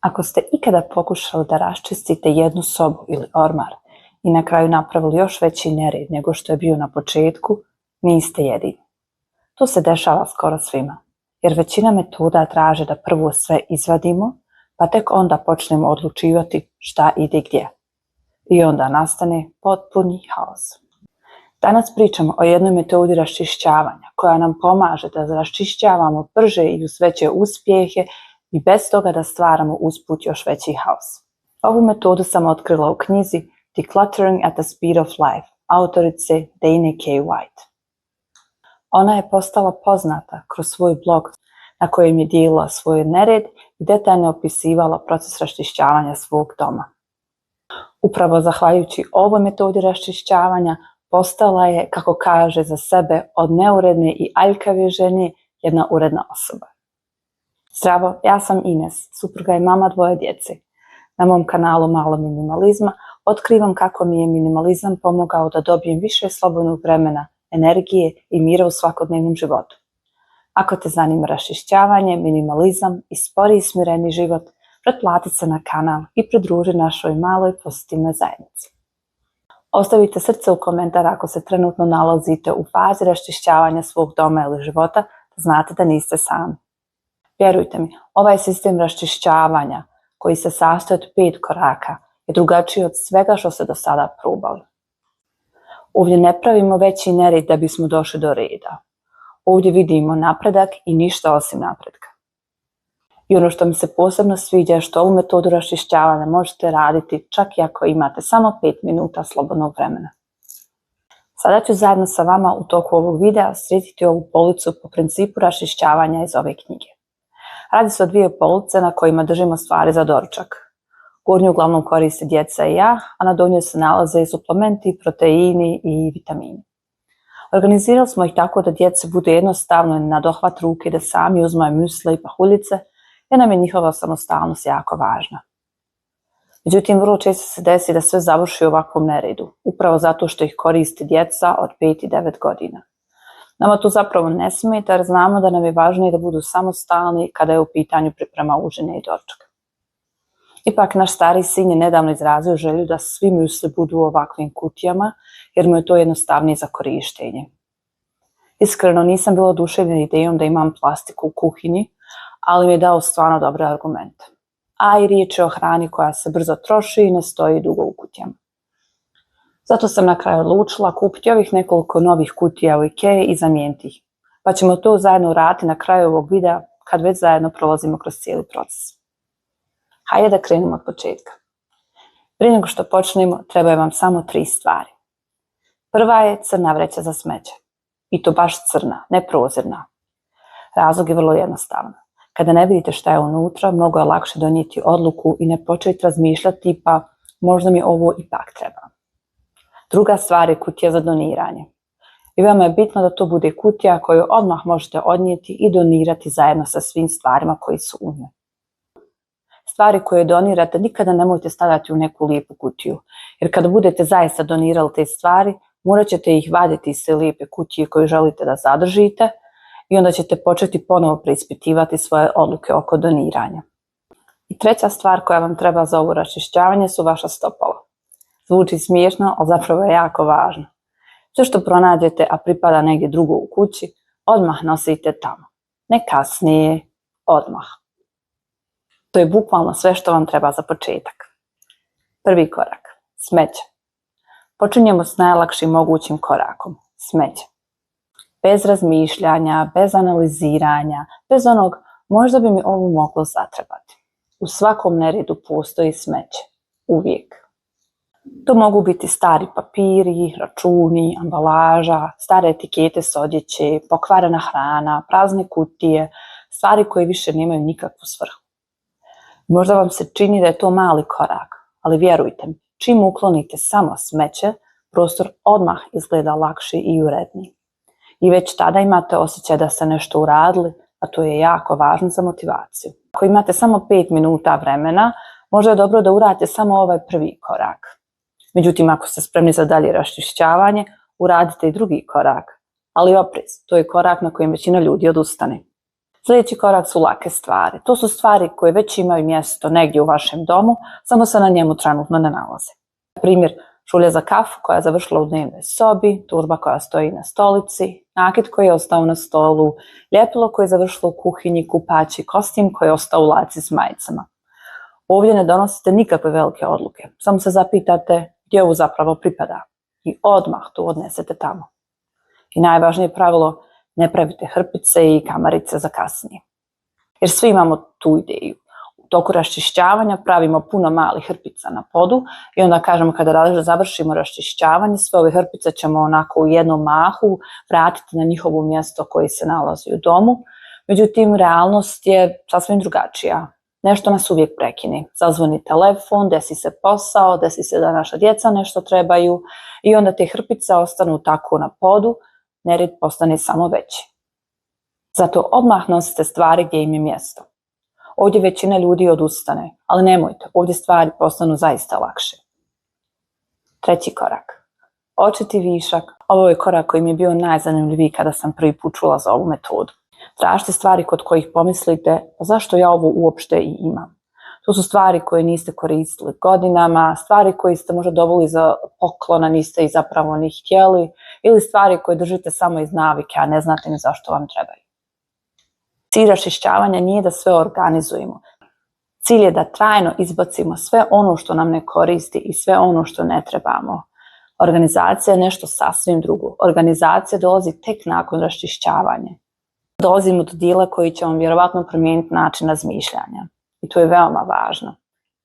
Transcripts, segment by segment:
Ako ste ikada pokušali da raščistite jednu sobu ili ormar i na kraju napravili još veći nered nego što je bio na početku, niste jedini. To se dešava skoro svima, jer većina metoda traže da prvo sve izvadimo, pa tek onda počnemo odlučivati šta ide gdje. I onda nastane potpuni haos. Danas pričamo o jednoj metodi raščišćavanja koja nam pomaže da raščišćavamo brže i uz veće uspjehe i bez toga da stvaramo usput još veći haos. Ovu metodu sam otkrila u knjizi Decluttering at the Speed of Life, autorice Dane K. White. Ona je postala poznata kroz svoj blog na kojem je dijelila svoj nered i detaljno opisivala proces raščišćavanja svog doma. Upravo zahvaljujući ovoj metodi raščišćavanja postala je, kako kaže za sebe, od neuredne i aljkave žene jedna uredna osoba. Zdravo, ja sam Ines, supruga i mama 2 djece. Na mom kanalu Malo minimalizma otkrivam kako mi je minimalizam pomogao da dobijem više slobodnog vremena, energije i mira u svakodnevnom životu. Ako te zanima raščišćavanje, minimalizam i sporiji smireni život, pretplati se na kanal i pridruži našoj maloj pozitivnoj zajednici. Ostavite srce u komentar ako se trenutno nalazite u fazi raščišćavanja svog doma ili života, da znate da niste sami. Vjerujte mi, ovaj sistem raščišćavanja koji se sastoji od 5 koraka je drugačiji od svega što ste do sada probali. Ovdje ne pravimo veći nered da bismo došli do reda. Ovdje vidimo napredak i ništa osim napretka. I ono što mi se posebno sviđa je što ovu metodu raščišćavanja možete raditi čak i ako imate samo 5 minuta slobodnog vremena. Sada ću zajedno sa vama u toku ovog videa srediti ovu policu po principu raščišćavanja iz ove knjige. Radi se o 2 police na kojima držimo stvari za doručak. Gornju uglavnom koriste djeca i ja, a na donjoj se nalaze suplementi, proteini i vitamini. Organizirali smo ih tako da djeci bude jednostavno na dohvat ruke da sami uzmaju musle i pahuljice, jer nam je njihova samostalnost jako važna. Međutim, vrlo često se desi da sve završi u ovakvom neredu, upravo zato što ih koriste djeca od 5 i 9 godina. Nama to zapravo ne smeta jer znamo da nam je važnije da budu samostalni kada je u pitanju priprema užine i doručka. Ipak, naš stari sin je nedavno izrazio želju da svi musli budu u ovakvim kutijama, jer mu je to jednostavnije za korištenje. Iskreno, nisam bila oduševljena idejom da imam plastiku u kuhinji, ali mi je dao stvarno dobre argumente. A i riječ je o hrani koja se brzo troši i ne stoji dugo u kutijama. Zato sam na kraju odlučila kupiti ovih nekoliko novih kutija u Ikei i zamijeniti ih. Pa ćemo to zajedno uraditi na kraju ovog videa kad već zajedno prolazimo kroz cijeli proces. Hajde da krenemo od početka. Prije nego što počnemo, trebaju vam samo 3 stvari. Prva je crna vreća za smeće. I to baš crna, ne prozirna. Razlog je vrlo jednostavan. Kada ne vidite šta je unutra, mnogo je lakše donijeti odluku i ne početi razmišljati pa možda mi ovo ipak treba. Druga stvar je kutija za doniranje. I vama je bitno da to bude kutija koju odmah možete odnijeti i donirati zajedno sa svim stvarima koji su u njoj. Stvari koje donirate nikada nemojte stavljati u neku lijepu kutiju, jer kada budete zaista donirali te stvari, morat ćete ih vaditi iz te lijepe kutije koju želite da zadržite i onda ćete početi ponovo preispitivati svoje odluke oko doniranja. I treća stvar koja vam treba za ovo raščišćavanje su vaša stopala. Zvuči smiješno, ali zapravo je jako važno. Sve što pronađete, a pripada negdje drugo u kući, odmah nosite tamo. Ne kasnije, odmah. To je bukvalno sve što vam treba za početak. Prvi korak. Smeće. Počinjemo s najlakšim mogućim korakom. Smeće. Bez razmišljanja, bez analiziranja, bez onog možda bi mi ovo moglo zatrebati. U svakom neredu postoji smeće. Uvijek. To mogu biti stari papiri, računi, ambalaža, stare etikete s odjeće, pokvarena hrana, prazne kutije, stvari koje više nemaju nikakvu svrhu. Možda vam se čini da je to mali korak, ali vjerujte mi, čim uklonite samo smeće, prostor odmah izgleda lakši i uredniji. I već tada imate osjećaj da ste nešto uradili, a to je jako važno za motivaciju. Ako imate samo 5 minuta vremena, možda je dobro da uradite samo ovaj prvi korak. Međutim, ako ste spremni za dalje raščišćavanje, uradite i drugi korak. Ali oprez, to je korak na kojem većina ljudi odustane. Sljedeći korak su lake stvari. To su stvari koje već imaju mjesto negdje u vašem domu, samo se na njemu trenutno ne nalaze. Primjer, šulja za kafu koja je završila u dnevnoj sobi, torba koja stoji na stolici, nakit koji je ostao na stolu, ljepilo koje je završilo u kuhinji, kupaći, kostim koji je ostao u laci s majicama. Ovdje ne donosite nikakve velike odluke, samo se zapitate gdje ovo zapravo pripada i odmah to odnesete tamo. I najvažnije pravilo, ne pravite hrpice i kamarice za kasnije. Jer svi imamo tu ideju. U toku raščišćavanja pravimo puno malih hrpica na podu i onda kažemo kada završimo raščišćavanje, sve ove hrpice ćemo onako u jednom mahu vratiti na njihovo mjesto koje se nalazi u domu. Međutim, realnost je sasvim drugačija. Nešto nas uvijek prekine. Zazvoni telefon, desi se posao, desi se da naša djeca nešto trebaju i onda te hrpice ostanu tako na podu, nered postane samo veći. Zato odmah nosite stvari gdje im je mjesto. Ovdje većina ljudi odustane, ali nemojte, ovdje stvari postanu zaista lakše. Treći korak. Očiti višak. Ovo je korak koji mi je bio najzanimljiviji kada sam prvi put čula za ovu metodu. Tražite stvari kod kojih pomislite, pa zašto ja ovo uopšte i imam? To su stvari koje niste koristili godinama, stvari koje ste možda dobili za poklon, a niste ih zapravo ni htjeli, ili stvari koje držite samo iz navike, a ne znate ni zašto vam trebaju. Cilj raščišćavanja nije da sve organizujemo. Cilj je da trajno izbacimo sve ono što nam ne koristi i sve ono što ne trebamo. Organizacija je nešto sasvim drugo. Organizacija dolazi tek nakon raščišćavanja. Dolazimo do dijela koji će vam vjerovatno promijeniti način razmišljanja. I to je veoma važno.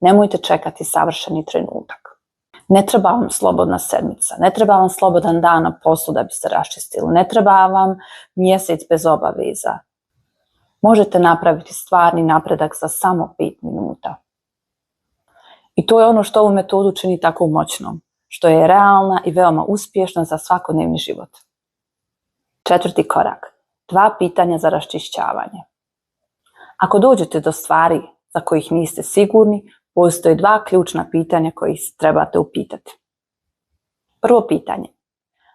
Nemojte čekati savršeni trenutak. Ne treba vam slobodna sedmica, ne treba vam slobodan dan na poslu da biste raščistili, ne treba vam mjesec bez obaveza. Možete napraviti stvarni napredak za samo 5 minuta. I to je ono što ovu metodu čini tako moćnom, što je realna i veoma uspješna za svakodnevni život. Četvrti korak. 2 pitanja za raščišćavanje. Ako dođete do stvari za kojih niste sigurni, postoje 2 ključna pitanja kojih trebate upitati. Prvo pitanje.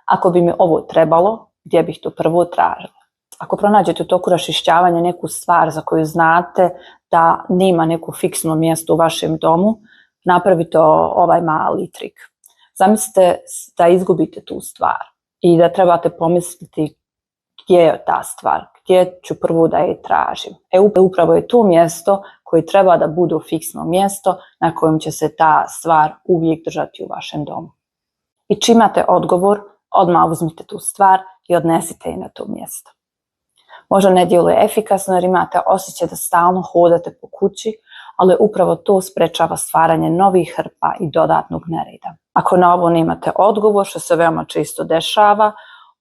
Ako bi mi ovo trebalo, gdje bih to prvo tražila? Ako pronađete u toku raščišćavanja neku stvar za koju znate da nema neko fiksno mjesto u vašem domu, napravite ovaj mali trik. Zamislite da izgubite tu stvar i da trebate pomisliti gdje je ta stvar, gdje ću prvo da je tražim. Upravo je to mjesto koje treba da bude fiksno mjesto na kojem će se ta stvar uvijek držati u vašem domu. I čim imate odgovor, odmah uzmite tu stvar i odnesite je na to mjesto. Možda ne djeluje efikasno jer imate osjećaj da stalno hodate po kući, ali upravo to sprečava stvaranje novih hrpa i dodatnog nereda. Ako na ovo nemate odgovor, što se veoma često dešava,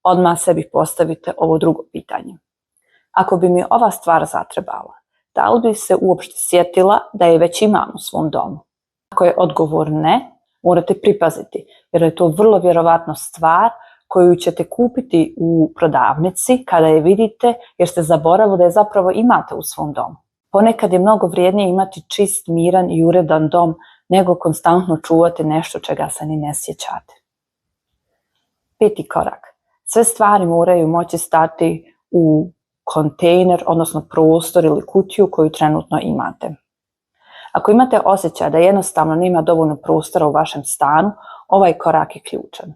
odmah sebi postavite ovo drugo pitanje. Ako bi mi ova stvar zatrebala, da li bi se uopšte sjetila da je već imam u svom domu? Ako je odgovor ne, morate pripaziti, jer je to vrlo vjerovatno stvar koju ćete kupiti u prodavnici kada je vidite, jer ste zaboravili da je zapravo imate u svom domu. Ponekad je mnogo vrijednije imati čist, miran i uredan dom nego konstantno čuvati nešto čega se ni ne sjećate. 5. korak. Sve stvari moraju moći stati u kontejner, odnosno prostor ili kutiju koju trenutno imate. Ako imate osjećaj da jednostavno nema dovoljno prostora u vašem stanu, ovaj korak je ključan.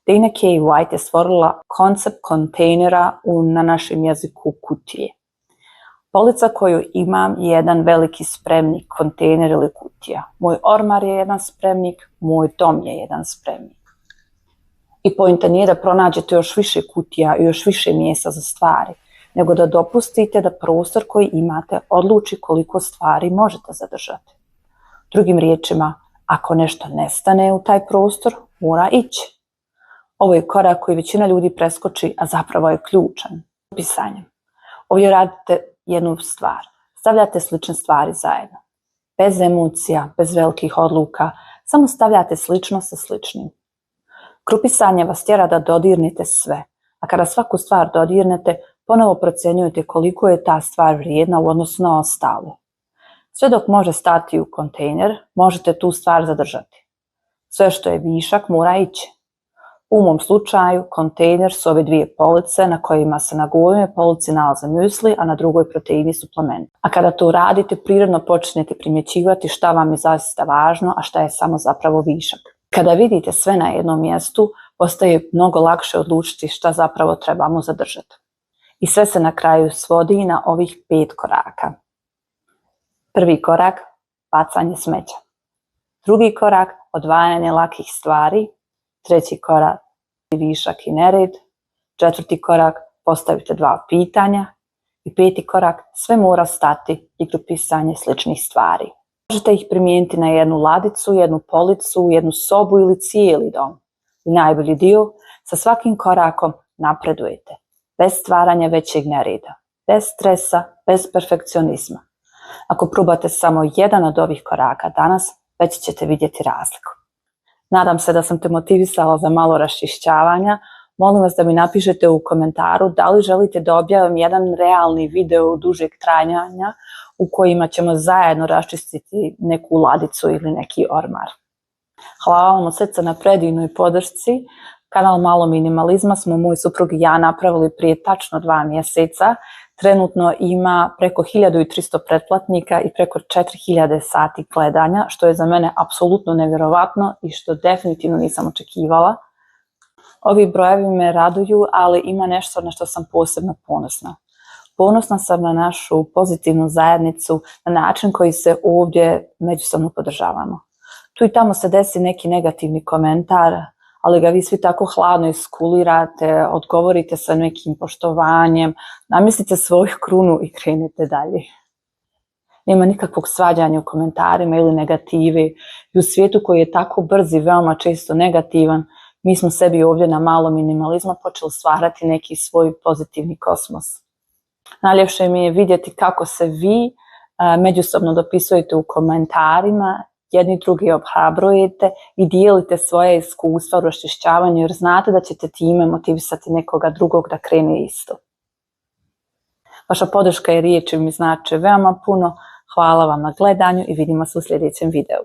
Dana K. White je stvorila koncept kontejnera na našem jeziku kutije. Polica koju imam je jedan veliki spremnik, kontejner ili kutija. Moj ormar je jedan spremnik, moj dom je jedan spremnik. I pointa nije da pronađete još više kutija i još više mjesta za stvari, nego da dopustite da prostor koji imate odluči koliko stvari možete zadržati. Drugim riječima, ako nešto nestane u taj prostor, mora ići. Ovo je korak koji većina ljudi preskoči, a zapravo je ključan. Pisanje. Ovdje radite jednu stvar. Stavljate slične stvari zajedno. Bez emocija, bez velikih odluka, samo stavljate slično sa sličnim. Grupisanje vas tjera da dodirnete sve, a kada svaku stvar dodirnete, ponovo procjenjujete koliko je ta stvar vrijedna u odnosu na ostalo. Sve dok može stati u kontejner, možete tu stvar zadržati. Sve što je višak mora ići. U mom slučaju, kontejner su ove dvije police na kojima se na gornjoj polici nalaze müsli, a na drugoj proteini i suplementi. A kada to uradite, prirodno počnete primjećivati šta vam je zaista važno, a šta je samo zapravo višak. Kada vidite sve na jednom mjestu, postaje mnogo lakše odlučiti šta zapravo trebamo zadržati. I sve se na kraju svodi na ovih 5 koraka. Prvi korak, bacanje smeća. Drugi korak, odvajanje lakih stvari. Treći korak, višak i nered. Četvrti korak, postavite 2 pitanja. I 5. korak, sve mora stati i grupisanje sličnih stvari. Možete ih primijeniti na jednu ladicu, jednu policu, jednu sobu ili cijeli dom. I najbolji dio, sa svakim korakom napredujete. Bez stvaranja većeg nereda, bez stresa, bez perfekcionizma. Ako probate samo jedan od ovih koraka danas, već ćete vidjeti razliku. Nadam se da sam te motivisala za malo raščišćavanja. Molim vas da mi napišete u komentaru da li želite da objavim jedan realni video dužeg trajanja u kojima ćemo zajedno raščistiti neku ladicu ili neki ormar. Hvala vam od srca na predivnoj podršci. Kanal Malo minimalizma smo moj suprug i ja napravili prije tačno 2 mjeseca. Trenutno ima preko 1300 pretplatnika i preko 4000 sati gledanja, što je za mene apsolutno nevjerovatno i što definitivno nisam očekivala. Ovi brojevi me raduju, ali ima nešto na što sam posebno ponosna. Ponosna sam na našu pozitivnu zajednicu, na način koji se ovdje međusobno podržavamo. Tu i tamo se desi neki negativni komentar, ali ga vi svi tako hladno iskulirate, odgovorite sa nekim poštovanjem, namislite svoju krunu i krenete dalje. Nema nikakvog svađanja u komentarima ili negativi. I u svijetu koji je tako brz i veoma često negativan, mi smo sebi ovdje na Malo minimalizma počeli stvarati neki svoj pozitivni kosmos. Najljepše mi je vidjeti kako se vi međusobno dopisujete u komentarima, jedni drugi obhrabrujete i dijelite svoje iskustva u raščišćavanju jer znate da ćete time motivisati nekoga drugog da krene isto. Vaša podrška i riječi mi znače veoma puno. Hvala vam na gledanju i vidimo se u sljedećem videu.